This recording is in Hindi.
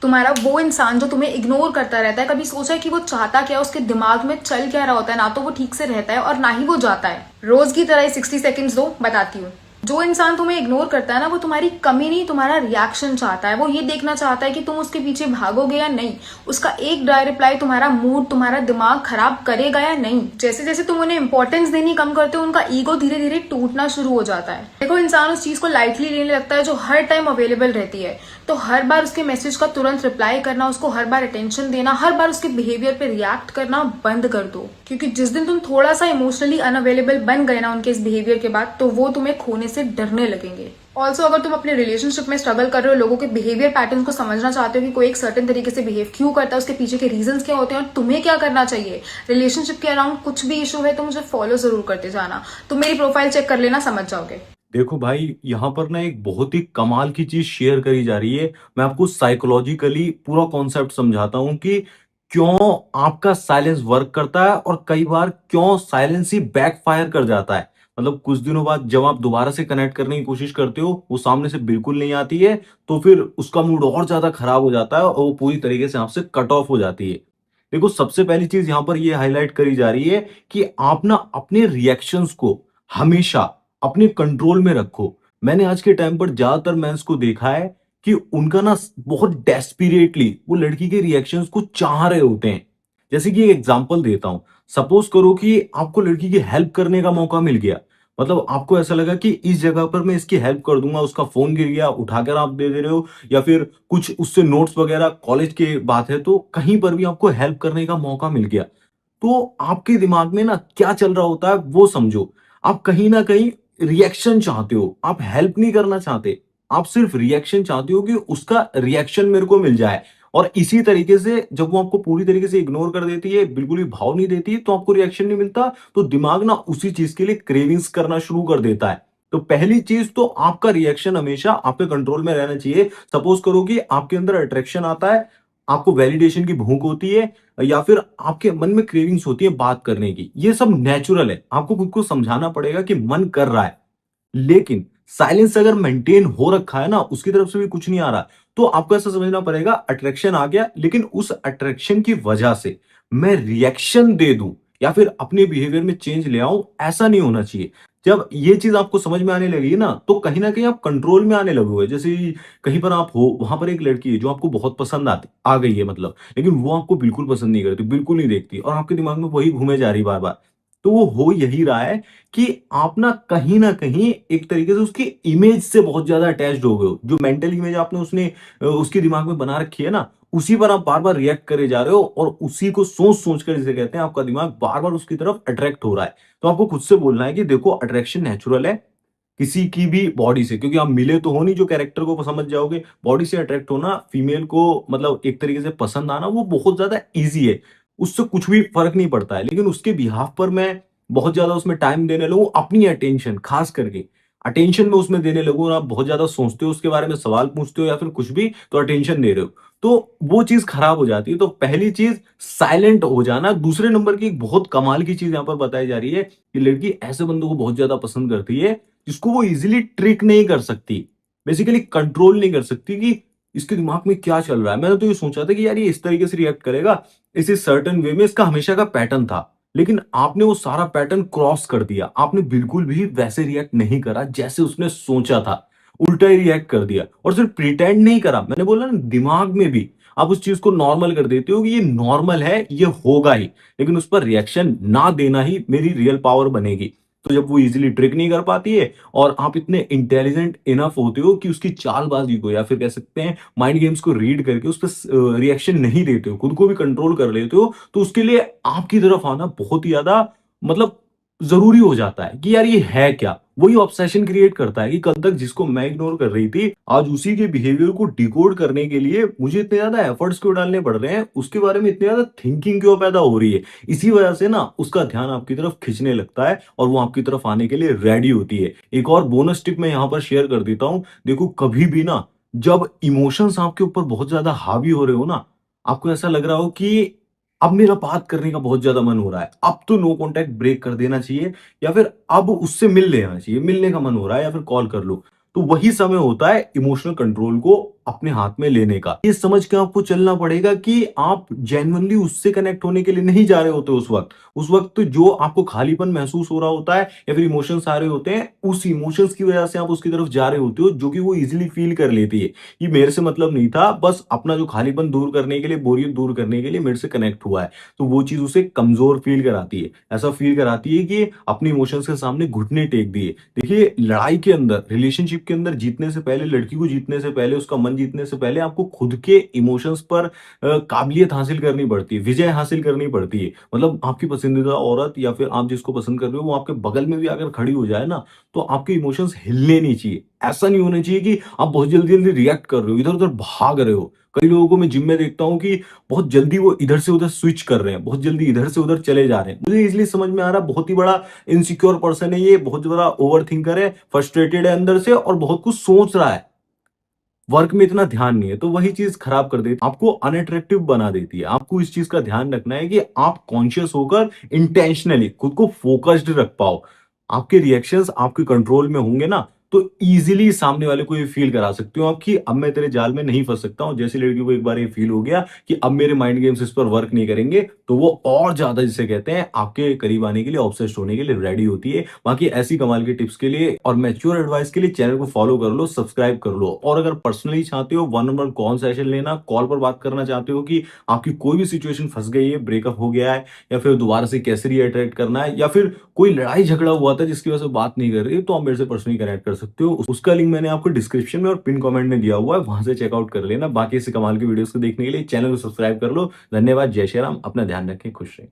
तुम्हारा वो इंसान जो तुम्हें इग्नोर करता रहता है, कभी सोचा है कि वो चाहता क्या है, उसके दिमाग में चल क्या रहा होता है? ना तो वो ठीक से रहता है और ना ही वो जाता है। रोज की तरह 60 सेकेंड्स दो, बताती हूँ। जो इंसान तुम्हें इग्नोर करता है ना, वो तुम्हारी कमी नहीं, तुम्हारा रिएक्शन चाहता है। वो ये देखना चाहता है कि तुम उसके पीछे भागोगे या नहीं। उसका एक ड्राई रिप्लाई तुम्हारा मूड, तुम्हारा दिमाग खराब करेगा या नहीं। जैसे जैसे तुम उन्हें इंपॉर्टेंस देनी कम करते हो, उनका ईगो धीरे धीरे टूटना शुरू हो जाता है। देखो, इंसान उस चीज को लाइटली लेने लगता है जो हर टाइम अवेलेबल रहती है। तो हर बार उसके मैसेज का तुरंत रिप्लाई करना, उसको हर बार अटेंशन देना, हर बार उसके बिहेवियर पे रिएक्ट करना बंद कर दो। क्योंकि जिस दिन तुम थोड़ा सा इमोशनली अनअवेलेबल बन गए ना उनके इस बिहेवियर के बाद, तो वो तुम्हें खोने से डरने लगेंगे। ऑल्सो, अगर तुम अपने रिलेशनशिप में स्ट्रगल कर रहे हो, लोगों के बिहेवियर पैटर्न को समझना चाहते हो कि कोई एक सर्टेन तरीके से बिहेव क्यों करता है, उसके पीछे के रीजंस क्या होते हैं और तुम्हें क्या करना चाहिए, रिलेशनशिप के अराउंड कुछ भी इशू है तो मुझे फॉलो जरूर करते जाना। तुम मेरी प्रोफाइल चेक कर लेना, समझ जाओगे। देखो भाई, यहाँ पर ना एक बहुत ही कमाल की चीज शेयर करी जा रही है। मैं आपको साइकोलॉजिकली पूरा कॉन्सेप्ट समझाता हूँ कि क्यों आपका साइलेंस वर्क करता है और कई बार क्यों साइलेंस ही बैकफायर कर जाता है। मतलब कुछ दिनों बाद जब आप दोबारा से कनेक्ट करने की कोशिश करते हो, वो सामने से बिल्कुल नहीं आती है, तो फिर उसका मूड और ज्यादा खराब हो जाता है और वो पूरी तरीके से आपसे कट ऑफ हो जाती है। देखो, सबसे पहली चीज यहाँ पर ये हाईलाइट करी जा रही है कि आप ना अपने रिएक्शंस को हमेशा अपने कंट्रोल में रखो। मैंने आज के टाइम पर ज्यादातर मेंस को देखा है कि उनका ना बहुत डेस्परेटली वो लड़की के रिएक्शंस को चाह रहे होते हैं। जैसे कि एक एग्जांपल देता हूं। सपोज करो कि आपको लड़की की हेल्प करने का मौका मिल गया। मतलब आपको ऐसा लगा कि इस जगह पर मैं इसकी हेल्प कर दूंगा, उसका फोन गिर गया, उठाकर आप दे दे रहे हो, या फिर कुछ उससे नोट्स वगैरह, कॉलेज की बात है तो कहीं पर भी आपको हेल्प करने का मौका मिल गया। तो आपके दिमाग में ना क्या चल रहा होता है वो समझो। आप कहीं ना कहीं रिएक्शन चाहते हो, आप हेल्प नहीं करना चाहते। आप सिर्फ रिएक्शन चाहते हो कि उसका रिएक्शन मेरे को मिल जाए। और इसी तरीके से जब वो आपको पूरी तरीके से इग्नोर कर देती है, बिल्कुल भी भाव नहीं देती, तो आपको रिएक्शन नहीं मिलता, तो दिमाग ना उसी चीज के लिए क्रेविंग्स करना शुरू कर देता है। तो पहली चीज तो आपका रिएक्शन हमेशा आपके कंट्रोल में रहना चाहिए। सपोज करो कि आपके अंदर अट्रैक्शन आता है, आपको वैलिडेशन की भूख होती है, या फिर आपके मन में क्रेविंग्स होती है बात करने की, ये सब नेचुरल है। आपको खुद को समझाना पड़ेगा कि मन कर रहा है। लेकिन साइलेंस अगर मेंटेन हो रखा है ना, उसकी तरफ से भी कुछ नहीं आ रहा, तो आपको ऐसा समझना पड़ेगा अट्रैक्शन आ गया, लेकिन उस अट्रैक्शन की वजह से मैं रिएक्शन दे दूं या फिर अपने बिहेवियर में चेंज ले आऊं, ऐसा नहीं होना चाहिए। जब ये चीज आपको समझ में आने लगी ना, तो कहीं ना कहीं आप कंट्रोल में आने लगोगे। जैसे कहीं पर आप हो, वहां पर एक लड़की है जो आपको बहुत पसंद आती आ गई है, मतलब, लेकिन वो आपको बिल्कुल पसंद नहीं करती, बिल्कुल नहीं देखती, और आपके दिमाग में वही घूमे जा रही बार बार। तो वो हो यही रहा है कि आप ना कहीं एक तरीके से उसकी इमेज से बहुत ज्यादा अटैच्ड हो गए हो। जो मेंटल इमेज आपने उसने उसके दिमाग में बना रखी है ना, उसी पर आप बार बार रिएक्ट करे जा रहे हो, और उसी को सोच सोच कर, जिसे कहते हैं, आपका दिमाग बार बार उसकी तरफ अट्रैक्ट हो रहा है। तो आपको खुद से बोलना है कि देखो, अट्रैक्शन नेचुरल है किसी की भी बॉडी से, क्योंकि आप मिले तो हो नहीं जो कैरेक्टर को समझ जाओगे। बॉडी से अट्रैक्ट होना, फीमेल को मतलब एक तरीके से पसंद आना, वो बहुत ज्यादा इजी है। उससे कुछ भी फर्क नहीं पड़ता है। लेकिन उसके बिहाफ पर मैं बहुत ज्यादा उसमें टाइम देने लगूं, अपनी अटेंशन खास करके अटेंशन में उसमें देने लगूं, और आप बहुत ज्यादा सोचते हो उसके बारे में, सवाल पूछते हो या फिर कुछ भी, तो अटेंशन दे रहे हो, तो वो चीज खराब हो जाती है। तो पहली चीज साइलेंट हो जाना। दूसरे नंबर की एक बहुत कमाल की चीज यहाँ पर बताई जा रही है कि लड़की ऐसे बंदों को बहुत ज्यादा पसंद करती है जिसको वो इजीली ट्रिक नहीं कर सकती, बेसिकली कंट्रोल नहीं कर सकती कि इसके दिमाग में क्या चल रहा है। मैंने तो ये सोचा था कि यार ये इस तरीके से रिएक्ट करेगा, इसी सर्टेन वे में, इसका हमेशा का पैटर्न था। लेकिन आपने वो सारा पैटर्न क्रॉस कर दिया। आपने बिल्कुल भी वैसे रिएक्ट नहीं करा जैसे उसने सोचा था, उल्टा ही रिएक्ट कर दिया। और सिर्फ प्रिटेंड नहीं करा, मैंने बोला ना, दिमाग में भी आप उस चीज को नॉर्मल कर देते हो कि ये नॉर्मल है, ये होगा ही, लेकिन उस पर रिएक्शन ना देना ही मेरी रियल पावर बनेगी। तो जब वो इजीली ट्रिक नहीं कर पाती है, और आप इतने इंटेलिजेंट इनफ होते हो कि उसकी चालबाजी को, या फिर कह सकते हैं माइंड गेम्स को रीड करके उस पर रिएक्शन नहीं देते हो, खुद को भी कंट्रोल कर लेते हो, तो उसके लिए आपकी तरफ आना बहुत ही ज्यादा, मतलब, जरूरी हो जाता है कि यार ये है क्या। वही ऑब्सेशन क्रिएट करता है कि कल तक जिसको मैं इग्नोर कर रही थी, आज उसी के बिहेवियर को डिकोड करने के लिए मुझे इतने ज्यादा एफर्ट्स क्यों डालने पड़ रहे हैं, उसके बारे में इतनी ज्यादा थिंकिंग क्यों पैदा हो रही है। इसी वजह से ना उसका ध्यान आपकी तरफ खींचने लगता है, और वो आपकी तरफ आने के लिए रेडी होती है। एक और बोनस टिप मैं यहाँ पर शेयर कर देता हूँ। देखो, कभी भी ना, जब इमोशंस आपके ऊपर बहुत ज्यादा हावी हो रहे हो ना, आपको ऐसा लग रहा हो कि अब मेरा बात करने का बहुत ज्यादा मन हो रहा है, अब तो नो कांटेक्ट ब्रेक कर देना चाहिए, या फिर अब उससे मिल लेना चाहिए, मिलने का मन हो रहा है, या फिर कॉल कर लो, तो वही समय होता है इमोशनल कंट्रोल को अपने हाथ में लेने का। ये समझ के आपको चलना पड़ेगा कि आप जेन्युइनली उससे कनेक्ट होने के लिए नहीं जा रहे होते उस वक्त। उस वक्त जो आपको खालीपन महसूस हो रहा होता है या फिर इमोशंस आ रहे होते हैं, उस इमोशंस की वजह से आप उसकी तरफ जा रहे होते हो, जो कि वो इजीली फील कर लेती है। ये मेरे से मतलब नहीं था, बस अपना जो खालीपन दूर करने के लिए, बोरियत दूर करने के लिए मेरे से कनेक्ट हुआ है। तो वो चीज़ उसे कमज़ोर फ़ील कराती है। ऐसा फ़ील कराती है कि अपने इमोशंस के सामने घुटने टेक दिए। देखिए, लड़ाई के अंदर, रिलेशनशिप के अंदर जीतने से पहले, लड़की को जीतने से पहले, उसका मन जीतने से पहले आपको खुद के इमोशंस पर काबिलियत हासिल करनी पड़ती है, विजय हासिल करनी पड़ती है। मतलब आपकी पसंदीदा औरत या फिर आप जिसको पसंद कर रहे हो, वो आपके बगल में भी अगर खड़ी हो जाए ना, तो आपके इमोशंस हिलने नहीं चाहिए। ऐसा नहीं होना चाहिए कि आप बहुत जल्दी-जल्दी रिएक्ट कर रहे हो, इधर-उधर भाग रहे हो। कई लोगों को मैं जिम में देखता हूँ कि बहुत जल्दी वो इधर से उधर स्विच कर रहे हैं, बहुत जल्दी इधर से उधर चले जा रहे हैं। मुझे इज़िली समझ में आ रहा है, बहुत ही बड़ा इनसिक्योर पर्सन है ये, बहुत बड़ा ओवरथिंकर है, फ्रस्ट्रेटेड है अंदर से और बहुत कुछ सोच रहा है। वर्क में इतना ध्यान नहीं है, तो वही चीज़ खराब कर देती है, आपको अनअट्रैक्टिव बना देती है। आपको इस चीज़ का ध्यान रखना है कि आप कॉन्शियस होकर इंटेंशनली खुद को फोकस्ड रख पाओ। आपके रिएक्शंस आपके कंट्रोल में होंगे ना, तो ईज़िली सामने वाले को ये फ़ील करा सकते हो आप कि अब मैं तेरे जाल में नहीं फँस सकता हूँ। जैसे लड़की को एक बार ये फ़ील हो गया कि अब मेरे माइंड गेम्स इस पर वर्क नहीं करेंगे, तो वो और ज़्यादा, जिसे कहते हैं, आपके करीब आने के लिए, ऑब्सेस्ड होने के लिए रेडी होती है। बाकी ऐसी कमाल की टिप्स के लिए और मैच्योर एडवाइस के लिए चैनल को फॉलो कर लो, सब्सक्राइब कर लो। और अगर पर्सनली चाहते हो one on one call session लेना, कॉल पर बात करना चाहते हो कि आपकी कोई भी सिचुएशन फँस गई है, ब्रेकअप हो गया है या फिर दोबारा से कैसे रीअट्रैक्ट करना है, या फिर कोई लड़ाई झगड़ा हुआ था जिसकी वजह से बात नहीं कर रही, तो आप मेरे से पर्सनली कनेक्ट कर सकते हो। उसका लिंक मैंने आपको डिस्क्रिप्शन में और पिन कमेंट में दिया हुआ है, वहां से चेकआउट कर लेना। बाकी ऐसे कमाल की वीडियोस को देखने के लिए चैनल को सब्सक्राइब कर लो। धन्यवाद। जय श्री राम। अपना ध्यान रखें, खुश रहें।